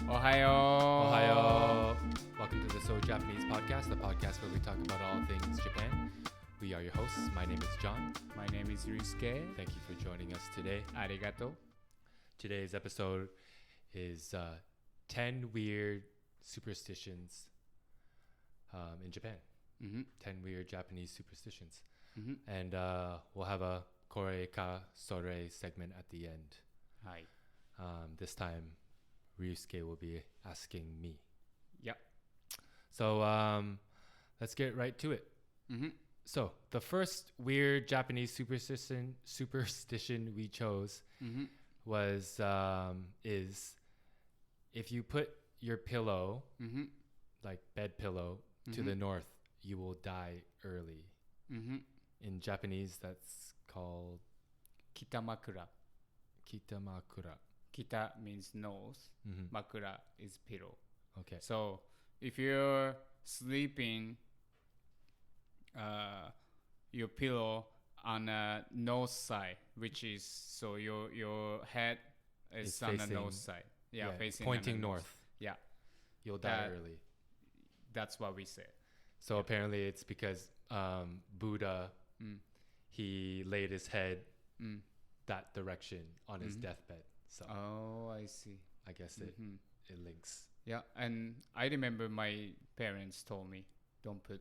Ohayo. Welcome to the So Japanese podcast, the podcast where we talk about all things Japan. We are your hosts. My name is John. My name is Ryusuke. Thank you for joining us today. Arigato. Today's episode is 10 weird superstitions in Japan. 10 weird Japanese superstitions. And we'll have a Kore ka Sore segment at the end. Hi. This time, Ryusuke will be asking me. Yep. So let's get right to it. So the first weird Japanese superstition we chose was is if you put your pillow, like bed pillow, to the north, you will die early. In Japanese, that's called Kitamakura. Kitamakura. Kita means north. Makura is pillow. Okay. So if you're sleeping, your pillow on the north side, which is so your head is on the north side. Yeah, facing pointing north. Yeah, You'll die early. That's what we say. So apparently it's because Buddha, he laid his head that direction on his deathbed. So I see. I guess it links. Yeah, and I remember my parents told me don't put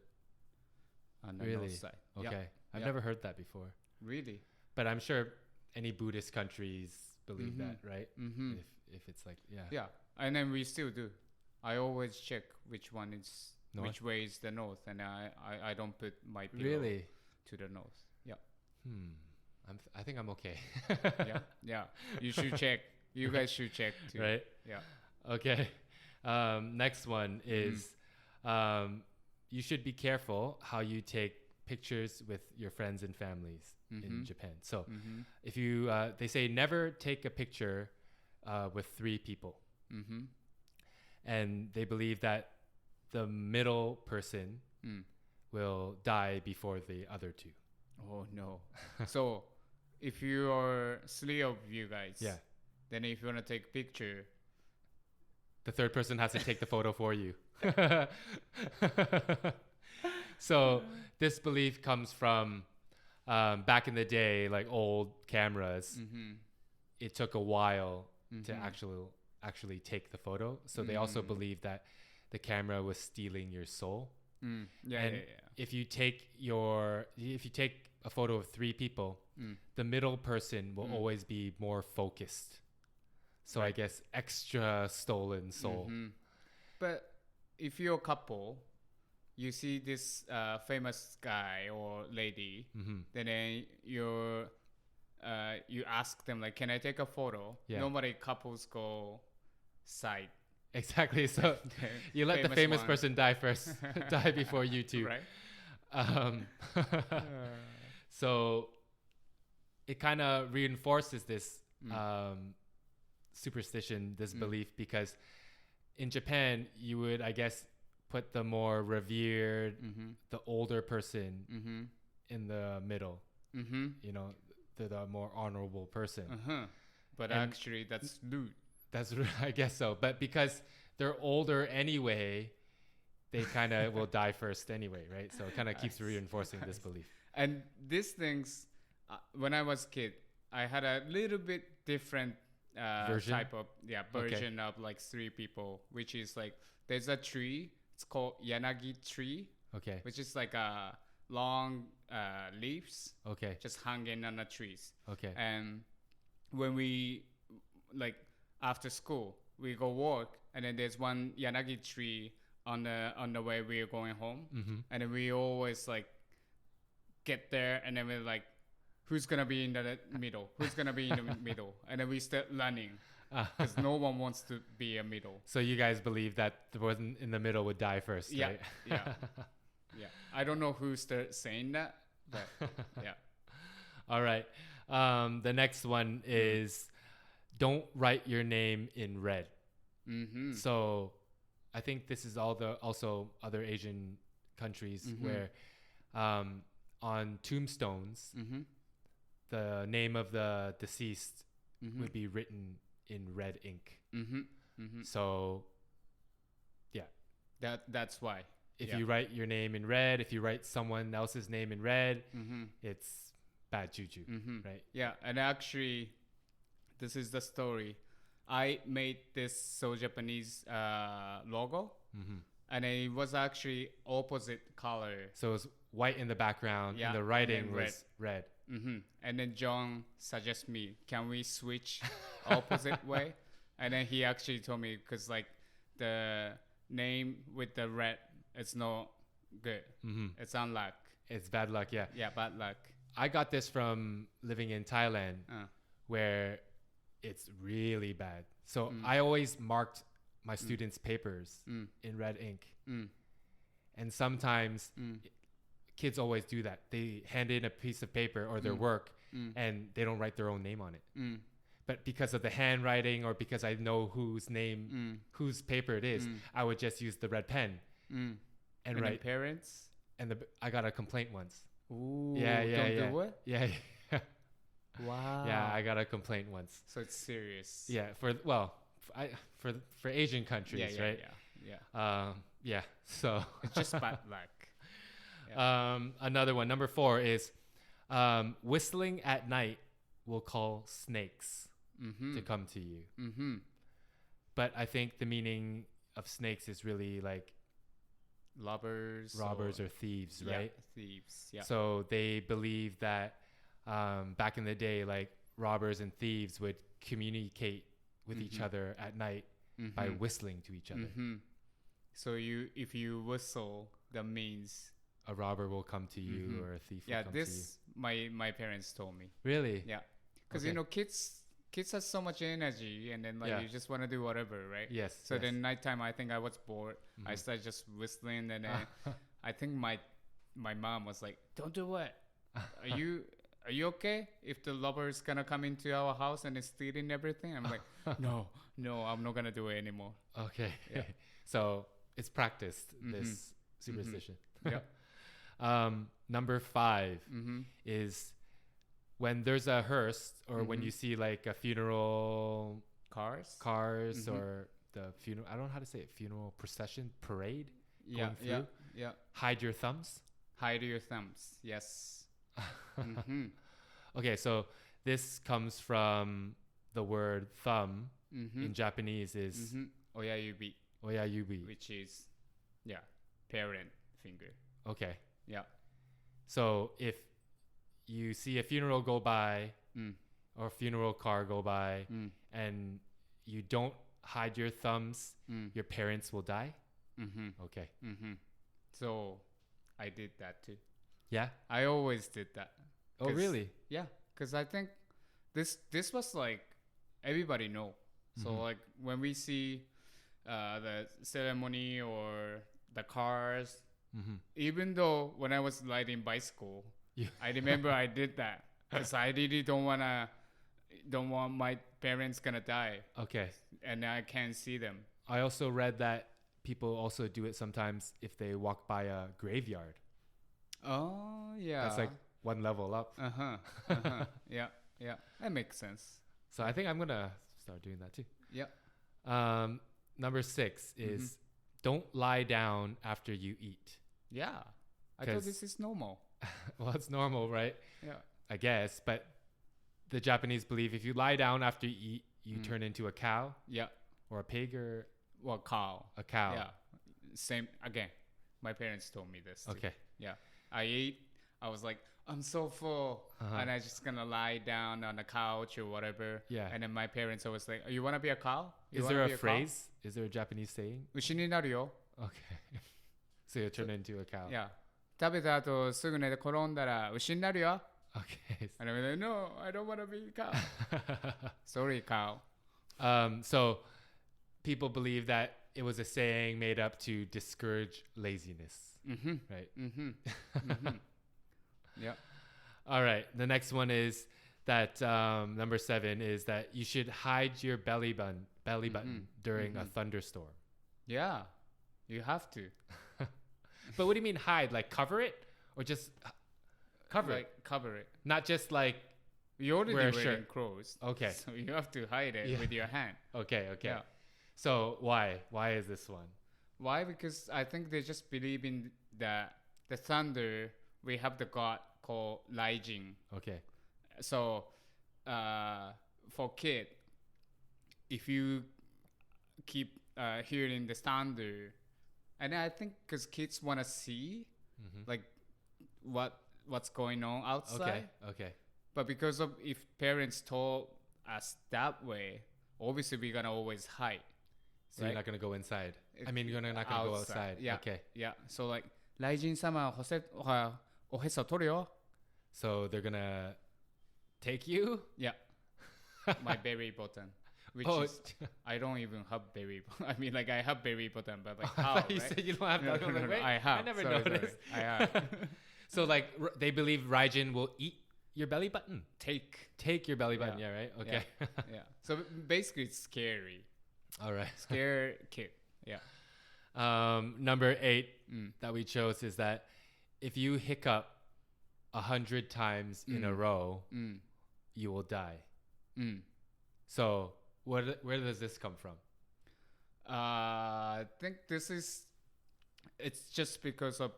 on the north side. Okay. Yeah. I've never heard that before. Really? But I'm sure any Buddhist countries believe that, right? If it's like, Yeah, and then we still do. I always check which one is north? which way is the north, and I don't put my pillow to the north. Yeah. I think I'm okay. Yeah. You should check. You guys should check too. Right? Yeah. Okay. Next one is you should be careful how you take pictures with your friends and families in Japan. So if you, they say never take a picture with 3 people. And they believe that the middle person will die before the other 2. Oh no. So if you are 3 of you guys, then if you want to take a picture, the third person has to take the photo for you. So this belief comes from back in the day, like old cameras. It took a while to actually take the photo. So they also believe that the camera was stealing your soul. If you take a photo of 3 people, the middle person will always be more focused. So I guess extra stolen soul. But if you're a couple, you see this famous guy or lady, then you ask them like, "Can I take a photo?" Normally couples go side. Exactly. So you let the famous person die first, die before you two. Right. So it kind of reinforces this superstition, this belief, because in Japan, you would, I guess, put the more revered, the older person in the middle. You know, the more honorable person. But actually, that's rude. That's I guess so. But because they're older anyway, they kind of will die first anyway, right? So it kind of keeps reinforcing this belief. And these things, when I was a kid, I had a little bit different type of version of like 3 people, which is like there's a tree. It's called Yanagi Tree. Okay. Which is like a long leaves. Okay. Just hanging on the trees. Okay. And when we like after school, we go work, and then there's one Yanagi tree on the way we are going home, and then we always like get there, and then we're like, who's gonna be in the middle? Who's gonna be in the middle? And then we start running because no one wants to be a middle. So you guys believe that the person in the middle would die first, right? Yeah. I don't know who started saying that, but yeah. All right. The next one is don't write your name in red. So I think this is also other Asian countries where on tombstones, the name of the deceased would be written in red ink. So, yeah. That's why. If you write your name in red, if you write someone else's name in red, it's bad juju, right? Yeah, and actually, this is the story. I made this so Japanese logo, and it was actually opposite color. So it was white in the background, and the writing was red. And then John suggested me, can we switch opposite way? And then he actually told me, because like the name with the red, it's not good. It's unluck. It's bad luck, yeah. Yeah, bad luck. I got this from living in Thailand, where it's really bad. So I always marked my students' papers in red ink. And sometimes kids always do that. They hand in a piece of paper or their work and they don't write their own name on it. But because of the handwriting or because I know whose name, whose paper it is, I would just use the red pen and write. Parents? And I got a complaint once. Ooh, yeah. Do it? Yeah. Wow. Yeah, I got a complaint once. So it's serious. Yeah, for Asian countries, right? Yeah. So it's just bad luck. Another one, number 4 is whistling at night will call snakes to come to you. But I think the meaning of snakes is really like robbers or thieves, right? Thieves. Yeah. So they believe that back in the day, like robbers and thieves would communicate with each other at night by whistling to each other. So if you whistle, that means a robber will come to you or a thief will come to you. Yeah, this my parents told me. Really? Yeah, because kids have so much energy, and then you just want to do whatever, right? Yes. So then nighttime, I think I was bored. I started just whistling, and then I think my mom was like, "Don't do it. Are you okay? If the robber is gonna come into our house and is stealing everything?" I'm like, no, I'm not gonna do it anymore. Okay. Yeah. So it's practiced, this superstition. Number 5 is when there's a hearse or when you see like a funeral cars or the funeral, I don't know how to say it, funeral procession, parade going through. Yeah. Hide your thumbs. Hide your thumbs. Yes. Okay, so this comes from the word thumb in Japanese is oyayubi, which is parent finger. Okay. Yeah. So if you see a funeral go by or a funeral car go by and you don't hide your thumbs, your parents will die. Okay. So I did that too. Yeah? I always did that. Oh, really? Yeah, because I think this was like everybody know. So like when we see the ceremony or the cars, even though when I was riding bicycle, I remember I did that because I really don't want my parents gonna die. Okay. And I can't see them. I also read that people also do it sometimes if they walk by a graveyard. Oh, yeah. That's like one level up. Yeah. That makes sense. So I think I'm going to start doing that too. Yeah. Number 6 is don't lie down after you eat. Yeah. I thought this is normal. Well, it's normal, right? Yeah. I guess. But the Japanese believe if you lie down after you eat, you turn into a cow. Yeah. Or a pig or... Well, cow. A cow. Yeah. Same. Again, my parents told me this too. Okay. Yeah. I ate. I was like, I'm so full. And I just gonna lie down on the couch or whatever. Yeah. And then my parents always like, you want to be a cow? Is there a phrase? Is there a Japanese saying? 牛になるよ. Okay. So you turn into a cow. Yeah. 食べた後すぐ寝て転んだら牛になるよ. Okay. And I'm like, no, I don't want to be a cow. Sorry, cow. So people believe that it was a saying made up to discourage laziness. Right? Yeah. All right. The next one is that number 7 is that you should hide your belly button during a thunderstorm. Yeah. You have to. But what do you mean hide? Like cover it? Or just cover it? Cover it. Not just like you're already wear a wearing shirt. clothes. Okay. So you have to hide it with your hand. Okay. Yeah. So why is this one? Why? Because I think they just believe in the thunder. We have the god called Laijin. Okay. So for kid, if you keep hearing the thunder, and I think because kids want to see like what's going on outside. Okay. But because of if parents told us that way, obviously we're gonna always hide. So you're not gonna go inside. I mean, you're not gonna go outside. Yeah. Okay. Yeah. So like, 雷神様おへそ取るよ. So they're gonna take you? Yeah. My berry button. Which is, I don't even have berry. I mean, like I have berry button, but like how? You right? said you don't have that. No, Wait, I have. I never Sorry. noticed. I have. So like they believe Raijin will eat your belly button. Take your belly button. Yeah, right. Okay. Yeah. So basically, it's scary. All right. Scare kid. Yeah. Number 8 that we chose is that if you hiccup 100 times in a row, you will die. So where does this come from? I think it's just because of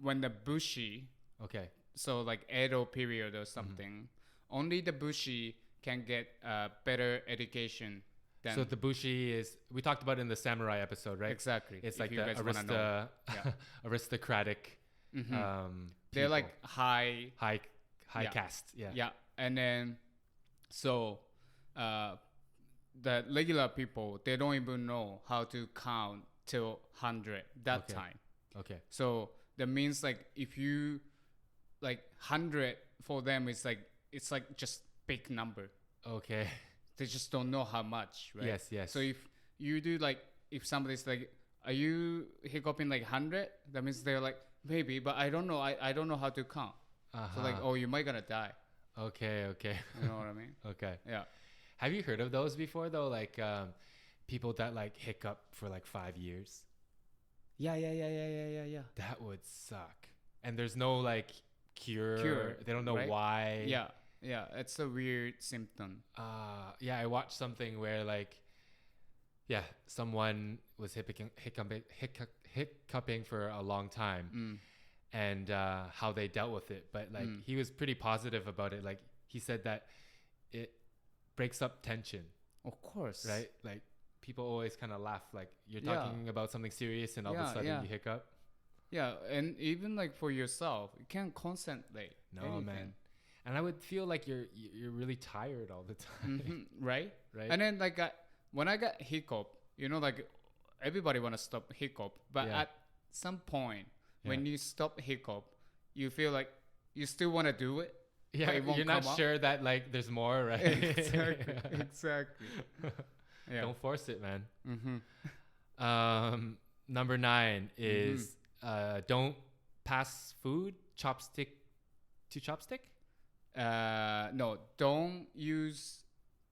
when the Bushi, okay, so like Edo period or something, only the Bushi can get better education. So the Bushi is, we talked about it in the samurai episode, right? Exactly. It's like the aristocratic. They're like high caste. Yeah. Yeah. And then so the regular people, they don't even know how to count till 100 that time. Okay. So that means like if you like 100 for them, it's like just big number. Okay. They just don't know how much, right? Yes. So if you do like, if somebody's like, are you hiccuping like 100? That means they're like, maybe, but I don't know. I don't know how to count. So like, oh, you might gonna die. Okay. You know what I mean? Okay. Yeah. Have you heard of those before though? Like people that like hiccup for like 5 years. Yeah. That would suck. And there's no like cure. They don't know why. Yeah, it's a weird symptom. Yeah, I watched something where like, someone was hiccuping for a long time, and how they dealt with it. But like he was pretty positive about it. Like he said that it breaks up tension. Of course, right? Like people always kind of laugh. Like you're talking about something serious, and all of a sudden you hiccup. Yeah, and even like for yourself, you can't concentrate. No, anything. man. And I would feel like you're really tired all the time. Right. And then like when I got hiccup, you know, like everybody want to stop hiccup, but at some point when you stop hiccup, you feel like you still want to do it. Yeah, you're not sure that like there's more, right? Exactly. Yeah. Don't force it, man. Number 9 is don't pass food chopstick to chopstick. No, don't use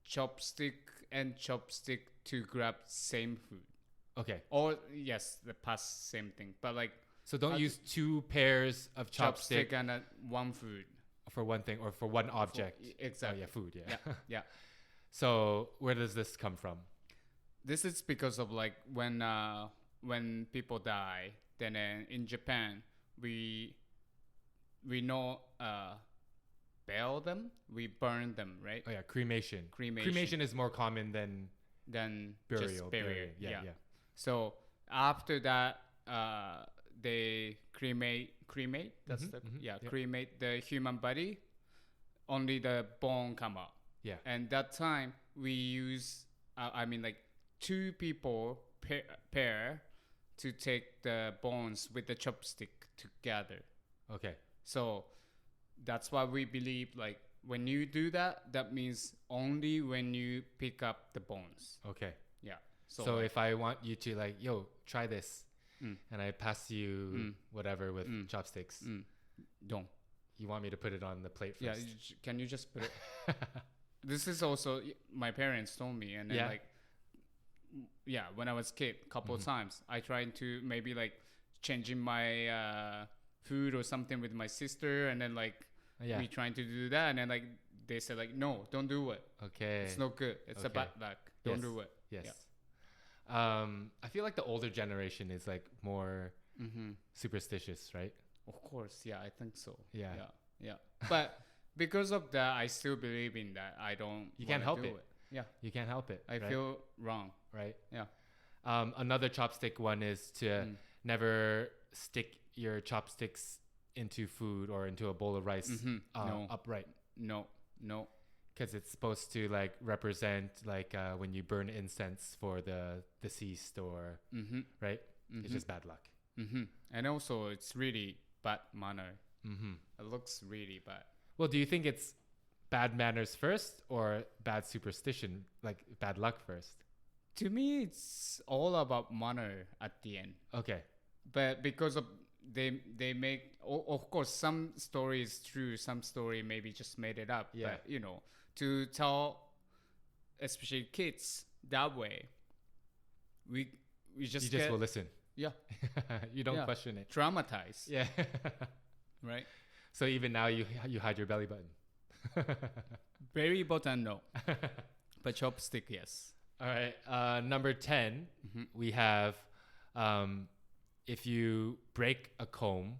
chopstick and chopstick to grab same food. Okay. Or yes, the pass same thing, but like. So don't use 2 pairs of chopstick and one food for one thing or for one object. Exactly. Food. Yeah. So where does this come from? This is because of like when people die, then in Japan we know bail them, we burn them, right? Oh yeah, cremation. Cremation is more common than burial. Just burial. Yeah. So after that, they cremate. That's cremate the human body. Only the bone come out. Yeah. And that time we use, like 2 people pair to take the bones with the chopstick together. Okay. So that's why we believe like when you do that, that means only when you pick up the bones. Okay. Yeah. So like, if I want you to like, yo, try this, and I pass you whatever with chopsticks, don't. You want me to put it on the plate first? Yeah. Can you just put it? This is also my parents told me, and then when I was kid, couple of times I tried to maybe like changing my food or something with my sister, and then like we trying to do that, and then like they say like, no, don't do it. Okay. It's no good. It's a bad luck. Don't do it. Yes. Yeah. I feel like the older generation is like more superstitious, right? Of course. Yeah, I think so. Yeah. But because of that, I still believe in that. I don't. You can't help do it. Yeah. You can't help it. I feel wrong. Right. Yeah. Another chopstick one is to never stick your chopsticks into food or into a bowl of rice No. upright. No. Because it's supposed to like represent like when you burn incense for the deceased or right. It's just bad luck. And also, it's really bad manner. It looks really bad. Well, do you think it's bad manners first or bad superstition, like bad luck first? To me, it's all about manner at the end. Okay. But because of they make, of course, some story is true, some story maybe just made it up. Yeah. But, you know, to tell, especially kids, that way, we just will listen. Yeah. You don't question it. Traumatized. Yeah. Right? So even now you hide your belly button. Belly button, no. But chopstick, yes. All right. Number 10, we have if you break a comb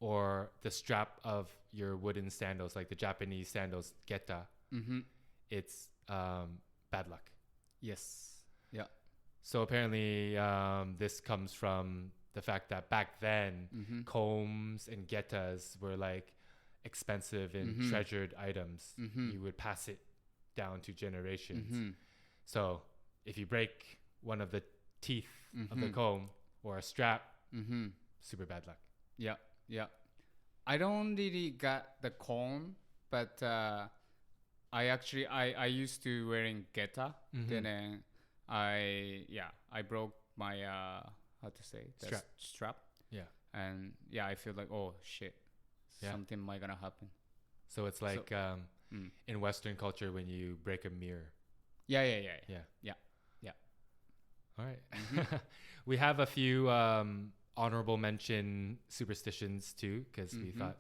or the strap of your wooden sandals, like the Japanese sandals, geta, it's bad luck. Yes. Yeah. So apparently this comes from the fact that back then combs and getas were like expensive and treasured items. You would pass it down to generations. So if you break one of the teeth of the comb or a strap, super bad luck. Yeah. I don't really got the comb, but I used to wearing geta. Then I broke my how to say strap. Yeah. And I feel like, oh shit, something might gonna happen. So it's like in Western culture when you break a mirror. Yeah. All right. We have a few honorable mention superstitions too, because we thought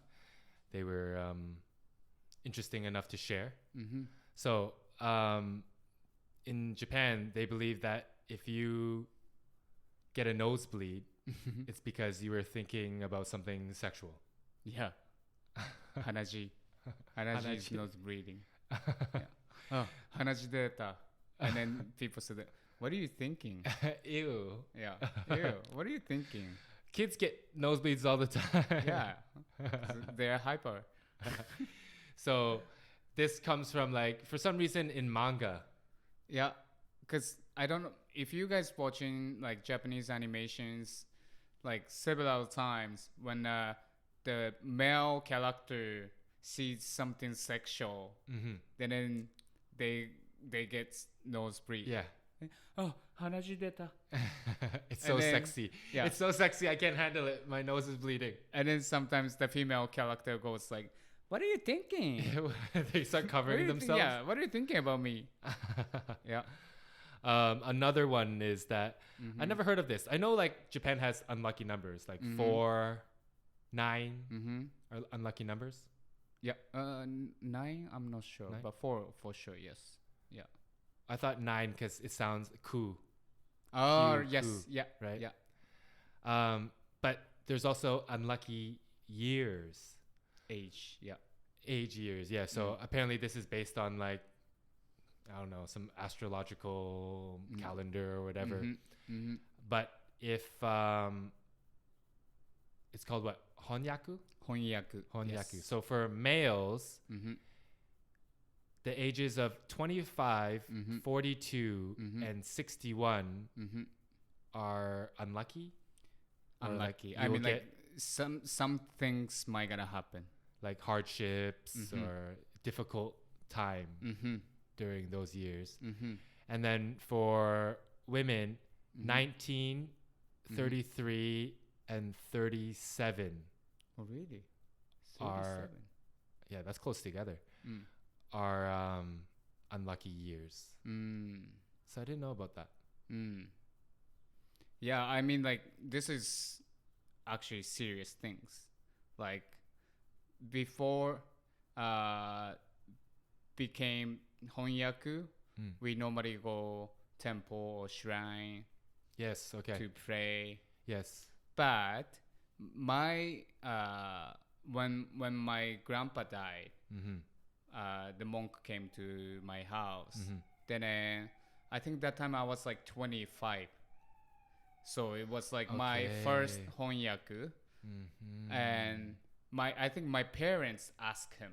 they were interesting enough to share. So in Japan, they believe that if you get a nosebleed, it's because you were thinking about something sexual. Yeah. Hanaji is nose bleeding. Oh, hanaji data. And then people said, what are you thinking? Ew. Yeah. Ew. What are you thinking? Kids get nosebleeds all the time. Yeah. They're hyper. So this comes from like, for some reason in manga. Yeah. Because I don't know if you guys watching like Japanese animations like several times when the male character sees something sexual, then they get nosebleed. Yeah. Oh, hanaji deta. It's so sexy. Yeah. It's so sexy. I can't handle it. My nose is bleeding. And then sometimes the female character goes like, what are you thinking? They start covering themselves. Yeah. What are you thinking about me? Yeah. Another one is that I never heard of this. I know like Japan has unlucky numbers, like 4, 9 are unlucky numbers. Yeah. 9, I'm not sure, 9? But 4 for sure, yes. Yeah. I thought 9 because it sounds cool. Oh, yes. Cool, yeah. Right. Yeah. But there's also unlucky years. Age. Yeah. Age years. Yeah. So apparently this is based on like, I don't know, some astrological calendar or whatever. But if it's called what? Honyaku? Honyaku. Yes. So for males, the ages of 25, 42, and 61 are unlucky. Unlucky. I mean, like some things might gonna happen, like hardships or difficult time during those years. And then for women, 19, 33, and 37. Oh, really? 37. Yeah, that's close together. Are unlucky years. So I didn't know about that. Yeah, I mean, like, this is actually serious things. Like, before became 翻訳, we normally go temple or shrine Yes, okay. to pray. Yes. But my when my grandpa died, the monk came to my house. Then I think that time I was like 25. So it was like my first 翻訳. And I think my parents asked him.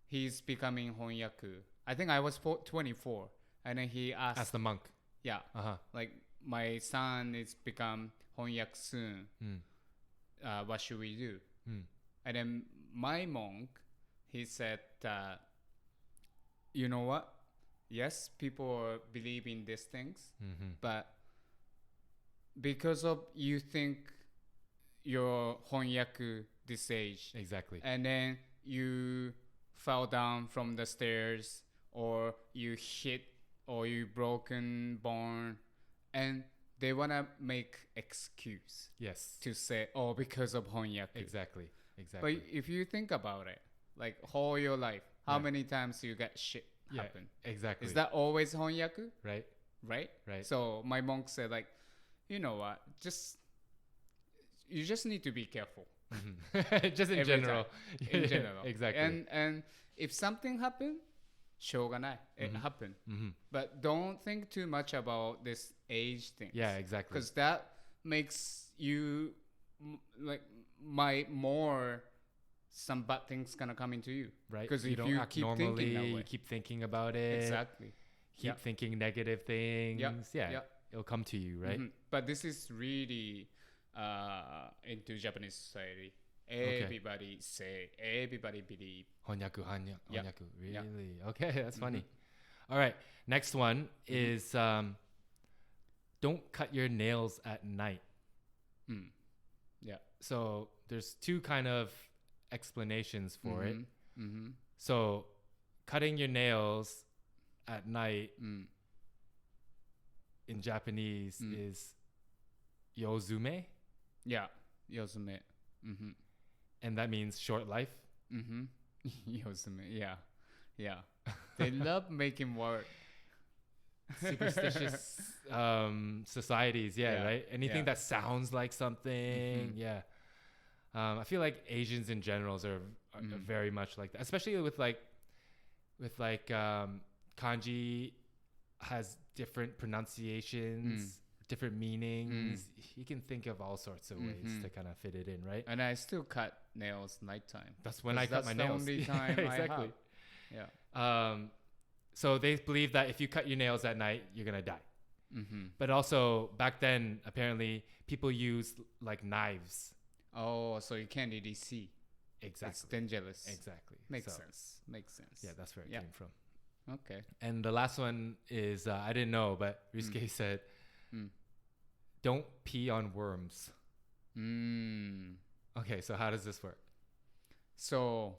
He's becoming 翻訳. I think I was 24. And then he asked the monk. Yeah. Like my son is become 翻訳 soon. What should we do? And then my monk, he said that, you know what? Yes, people believe in these things, but because of you think you're 翻訳 this age. Exactly. And then you fell down from the stairs or you hit or you broken bone and they want to make excuse Yes. to say, oh, because of 翻訳. Exactly. But if you think about it, like whole your life, how many times you get shit happen? Exactly. Is that always 翻訳? Right. Right? Right. So my monk said like, you know what, you just need to be careful. Just in general. In general. Exactly. And if something happened, しょうがない. It happened. But don't think too much about this age thing. Yeah, exactly. Because that makes you like more some bad things gonna come into you. Right. Because you if don't you act keep normally, thinking that way. you keep thinking about it. Exactly. Keep thinking negative things. Yeah. It'll come to you, right? But this is really into Japanese society. Everybody say, everybody believe. 翻訳. Really? Okay, that's funny. All right. Next one is don't cut your nails at night. Yeah. So there's two kind of explanations for it. So cutting your nails at night in Japanese is yozume. Yeah. Yozume. And that means short life. Yozume. Yeah. They love making work. Superstitious societies, right? Anything that sounds like something, I feel like Asians in general are very much like that, especially with kanji has different pronunciations, different meanings. You can think of all sorts of ways to kind of fit it in, right? And I still cut nails nighttime. That's when I cut my nails. That's the only time exactly. I have. Yeah. So they believe that if you cut your nails at night, you're gonna die. But also back then, apparently, people used like knives. Oh, so you can't really see. Exactly. It's dangerous. Exactly. Makes sense. Yeah, that's where it came from. Okay. And the last one is I didn't know, but Ryusuke said, "Don't pee on worms." Okay, so how does this work? So,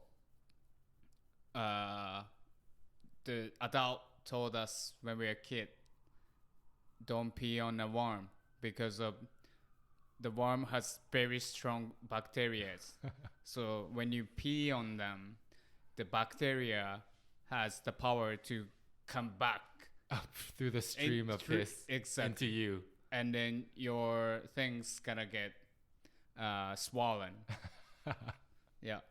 the adult told us when we were a kid, don't pee on a worm because of the worm has very strong bacteria. So when you pee on them, the bacteria has the power to come back up through the stream of piss into you. And then your thing's gonna get swollen. Yeah.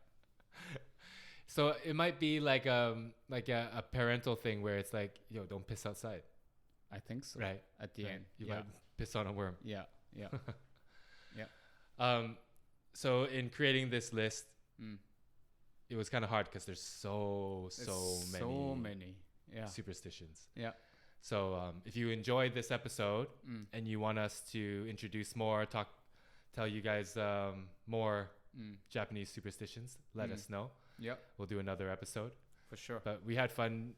So it might be like a parental thing where it's like, yo, don't piss outside. I think so. Right. At the end. You might piss on a worm. Yeah. So in creating this list, it was kind of hard because there's so many superstitions. Yeah. So if you enjoyed this episode and you want us to introduce more, tell you guys more Japanese superstitions, let us know. Yep. We'll do another episode. For sure. But we had fun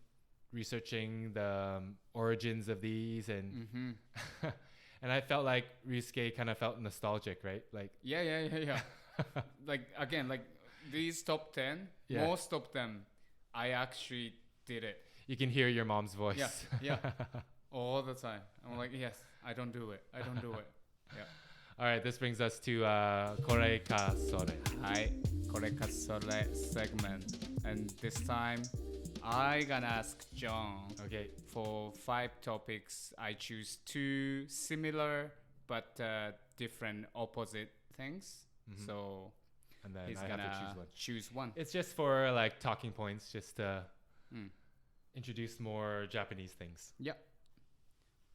researching the origins of these and and I felt like Ryusuke kind of felt nostalgic, right? Like yeah. Like again, like these top 10, most of them, I actually did it. You can hear your mom's voice. Yeah. All the time. I'm like, yes, I don't do it. Yeah. All right, this brings us to Kore ka Sore. Hi, Kore ka Sore segment. And this time, I gonna ask John. Okay. For 5 topics, I choose 2 similar but different opposite things. So and then he's I gonna have to choose one. It's just for like talking points, just to introduce more Japanese things. Yeah.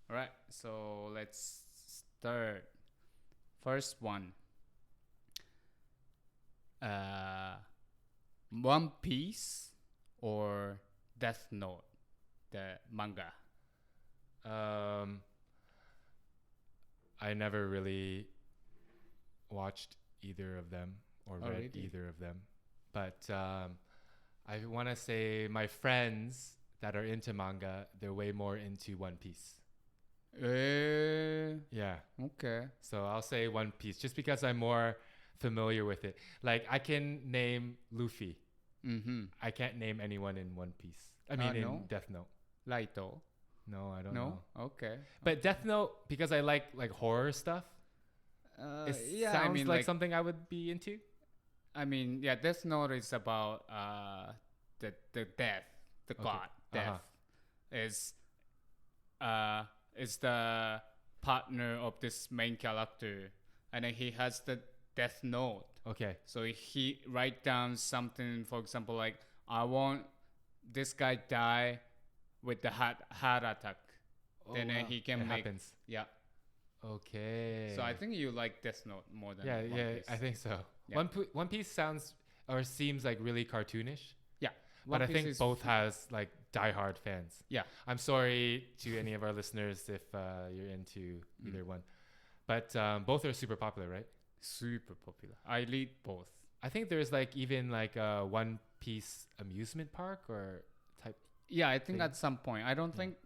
All right. So let's start. First one. One Piece or Death Note, the manga. I never really watched either of them or read really? either of them, but I want to say my friends that are into manga, they're way more into One Piece. Yeah. Okay. So I'll say One Piece just because I'm more familiar with it. Like I can name Luffy. I can't name anyone in One Piece. I mean in Death Note. Laito. No, I don't know. Okay. But Death Note, because I like horror stuff, it sounds like something I would be into. I mean, yeah, Death Note is about the death, the god death is the partner of this main character, and then he has the Death Note. Okay. So he write down something, for example, like I want this guy die with the heart attack. Then he can make happens. Yeah. Okay. So I think you like Death Note more than One Piece. I think so. Yeah. One Piece sounds or seems like really cartoonish. Yeah. But I think both has like diehard fans. Yeah. I'm sorry to any of our listeners if you're into either one. But both are super popular, right? Super popular. I read both. I think there's like even like a One Piece amusement park or type. Yeah, I think at some point. I don't think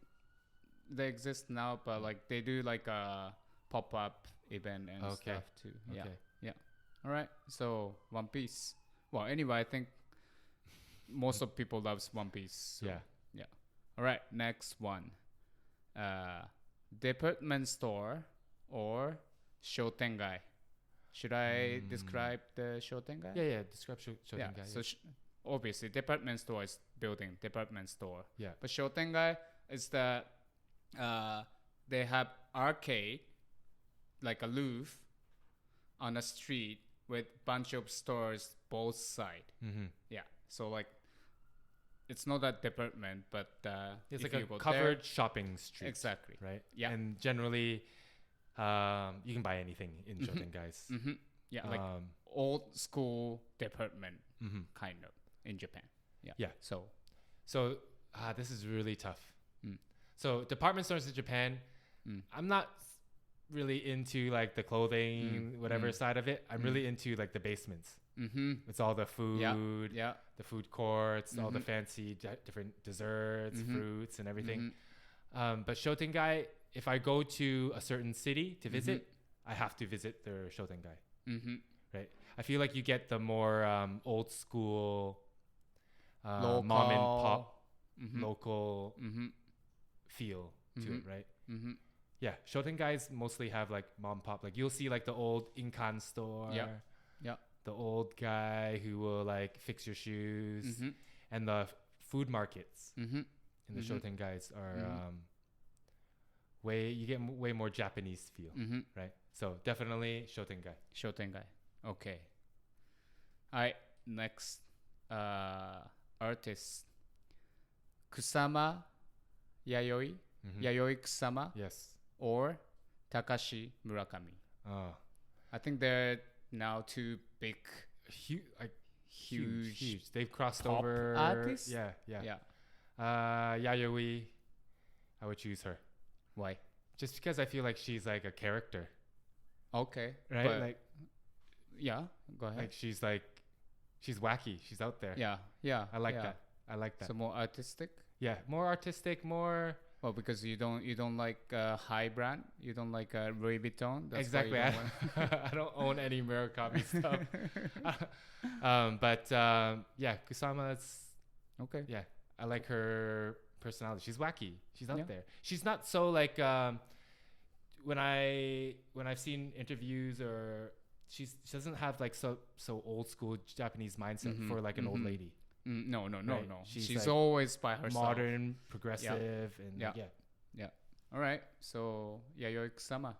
they exist now, but like they do like a pop-up event and stuff too. Yeah. Yeah. All right. So One Piece. Well, anyway, I think most of people loves One Piece. So, yeah. All right. Next one. Department store or Shotengai. Should I describe the Shotengai? Yeah. Describe Shotengai. So obviously, department store is building department store. Yeah. But Shotengai is that they have arcade, like a roof, on a street with bunch of stores both side. Yeah. So like, it's not a department, but it's like a covered shopping street. Exactly. Right. Yeah. And generally, you can buy anything in Shotengais. Yeah, like old school department kind of in Japan. Yeah. So this is really tough. So department stores in Japan, I'm not really into like the clothing, whatever side of it. I'm really into like the basements. It's all the food, the food courts, all the fancy different desserts, fruits, and everything. But Shotengai, if I go to a certain city to visit, I have to visit their Shotengai. Right? I feel like you get the more old school, mom and pop, local feel to it, right? Yeah, Shotengais mostly have like mom and pop. Like you'll see like the old Inkan store. Yeah. The old guy who will like fix your shoes, and the food markets in the Shotengais are you get way more Japanese feel, right? So definitely Shotengai. Okay. All right. Next, artist Kusama Yayoi, Yayoi Kusama, yes, or Takashi Murakami. I think they're now two big, huge. They've crossed pop over artists. Yeah. Yayoi, I would choose her. Why? Just because I feel like she's like a character. Okay. Right? But like, yeah, go ahead. Like she's wacky. She's out there. Yeah. I like that. So more artistic? Yeah, more artistic, more. Well, because you don't like high brand, you don't like Louis Vuitton. That's exactly. I don't own any Murakami stuff. But Kusama. It's okay. Yeah, I like her personality. She's wacky. She's out there. She's not so like when I've seen interviews or she doesn't have like so old school Japanese mindset for like an old lady. No, right? She's like always by herself. modern, progressive, and Yeah. All right. So, Yayoi-sama.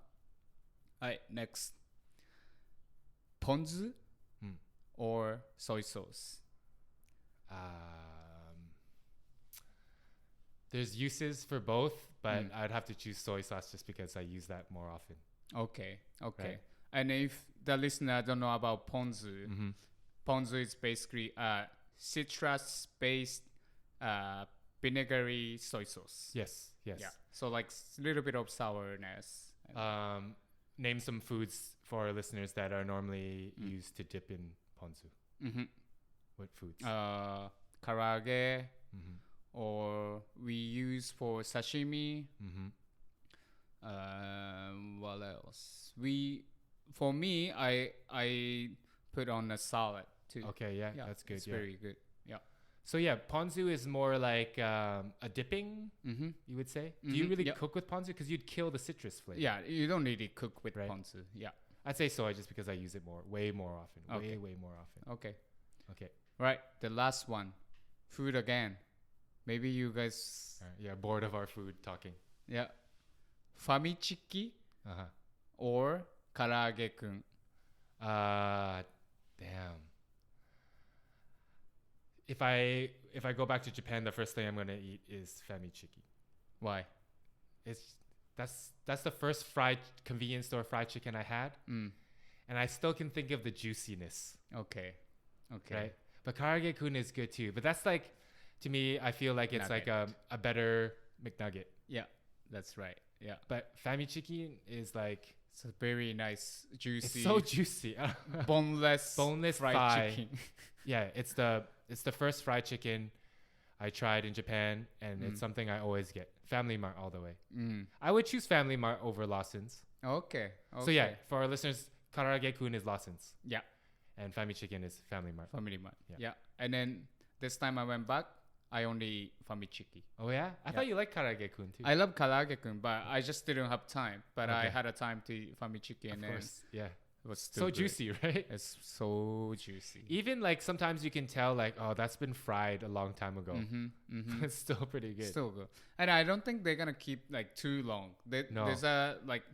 All right, next. Ponzu or soy sauce? There's uses for both, but I'd have to choose soy sauce just because I use that more often. Okay. Right. And if the listener don't know about ponzu, ponzu is basically citrus-based vinegary soy sauce. Yes. Yeah. So like a little bit of sourness. Name some foods for our listeners that are normally used to dip in ponzu. What foods? Karage, or we use for sashimi. What else? For me, I put on a salad too. Okay, yeah, that's good. It's very good. Yeah. So yeah, ponzu is more like a dipping, you would say. Do you really cook with ponzu? Because you'd kill the citrus flavor. Yeah, you don't really cook with ponzu. Yeah. I'd say soy just because I use it way more often. Okay. Way more often. Okay. Okay. Right. The last one. Food again. Maybe you guys... bored of our food talking. Yeah. Famichiki or karage-kun? Damn. If I go back to Japan, the first thing I'm gonna eat is famichiki. Why? That's the first convenience store fried chicken I had, and I still can think of the juiciness. Okay. Right? But karage-kun is good too. But that's like, to me, I feel like it's like a better McNugget. Yeah, that's right. Yeah. But famichiki is like... It's a very nice, juicy... It's so juicy. boneless fried chicken. Yeah, it's the first fried chicken I tried in Japan, and it's something I always get. Family Mart all the way. I would choose Family Mart over Lawson's. Okay. So yeah, for our listeners, karage-kun is Lawson's. Yeah. And Famichicken is Family Mart. Family Mart. Yeah. And then this time I went back, I only eat Famichiki. Oh yeah? I thought you liked karage-kun too. I love karage-kun, but I just didn't have time. But I had a time to eat Famichiki, and of course. Yeah. It was so good. Juicy, right? It's so juicy. Even like sometimes you can tell like, oh, that's been fried a long time ago. It's still pretty good. Still good. And I don't think they're gonna keep like too long. There's a like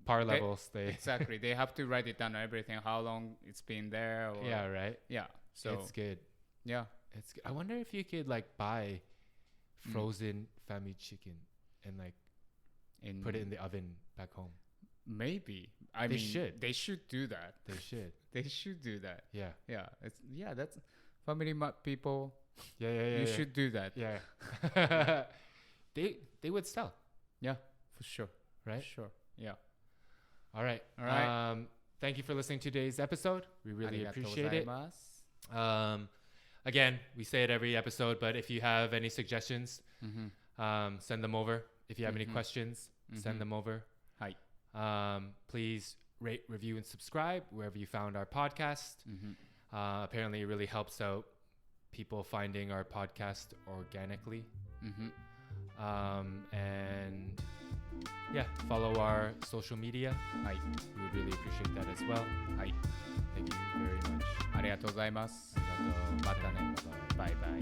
par levels. Exactly. They have to write it down everything, how long it's been there. Or, yeah, right. Yeah. So it's good. Yeah. It's good. I wonder if you could like buy frozen Famichicken and like put it in the oven back home. Maybe. They should do that. They should do that. Yeah. Yeah. That's Family Mart people. Yeah. You should do that. Yeah. They would sell. Yeah, for sure. Right? Sure. Yeah. All right. Thank you for listening to today's episode. We really appreciate it. Again, we say it every episode, but if you have any suggestions, send them over. If you have any questions, send them over. Please rate, review, and subscribe wherever you found our podcast. Apparently, it really helps out people finding our podcast organically. And yeah, follow our social media. We would really appreciate that as well. Thank you very much. ありがとうございます。またね。バイバイ。